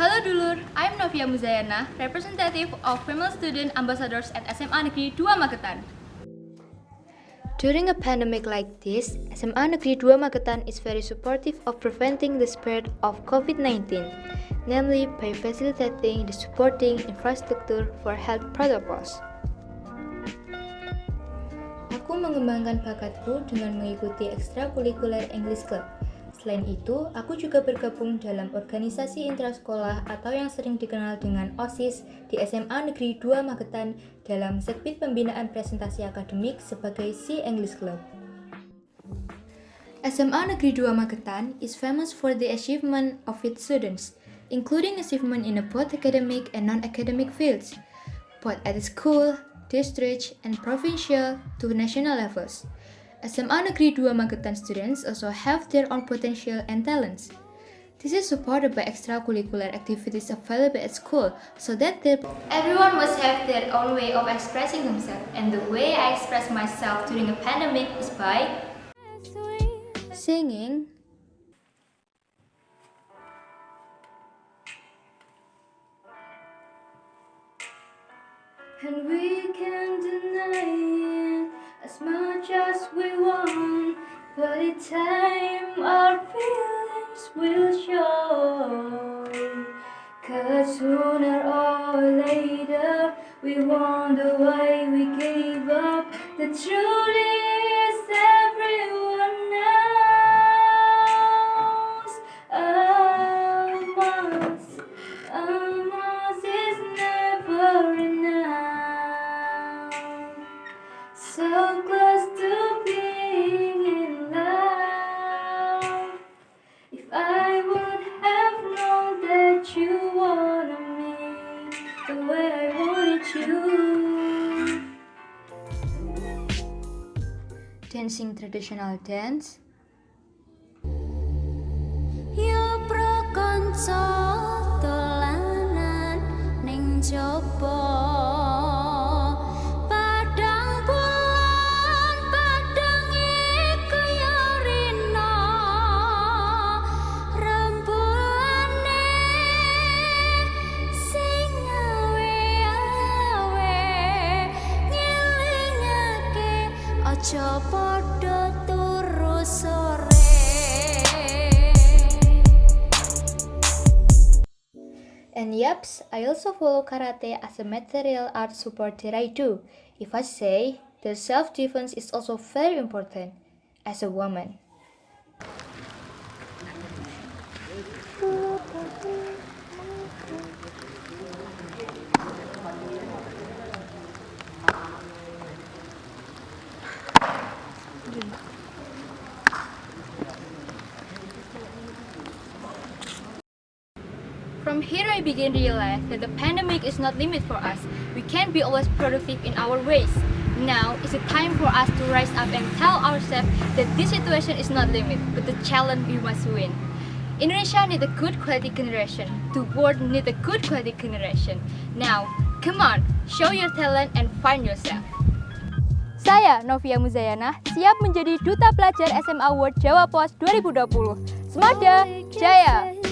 Halo dulur, I'm Novia Muzayana, representative of Female Student Ambassadors at SMA Negeri 2 Magetan. During a pandemic like this, SMA Negeri 2 Magetan is very supportive of preventing the spread of COVID-19, namely by facilitating the supporting infrastructure for health protocols. Aku mengembangkan bakatku dengan mengikuti ekstrakurikuler English Club. Selain itu, aku juga bergabung dalam organisasi intrasekolah atau yang sering dikenal dengan OSIS di SMA Negeri 2 Magetan dalam segmen pembinaan presentasi akademik sebagai C English Club. SMA Negeri 2 Magetan is famous for the achievement of its students, including achievement in both academic and non-academic fields, both at school, district, and provincial to national levels. SMA Negeri 2 Magetan students also have their own potential and talents. This is supported by extracurricular activities available at school so that Everyone must have their own way of expressing themselves, and the way I express myself during a pandemic is by singing, and we can't deny it as much as we want, but in time our feelings will show. 'Cause sooner or later we wonder why we gave up. The truth is everyone knows a month is never enough. So close to being in love. If I would have known that you wanted me the way I wanted you. dancing traditional dance, Yo prakanca dolanan ning jaba padang bulan padang iku yo rina rembulane sing awe-awe ngilingake aja padha turu sore. and yaps, I also follow karate as a martial art support that I do. If I say that self-defense is also very important as a woman. From here I begin to realize that the pandemic is not limit for us. We can't be always productive in our ways. Now is the time for us to rise up and tell ourselves that this situation is not limit, but the challenge we must win. Indonesia need a good quality generation. The world need a good quality generation. Now, come on, show your talent and find yourself. Saya, Novia Muzayana, siap menjadi Duta Pelajar SMA Award Jawa Pos 2020. Semada, Jaya!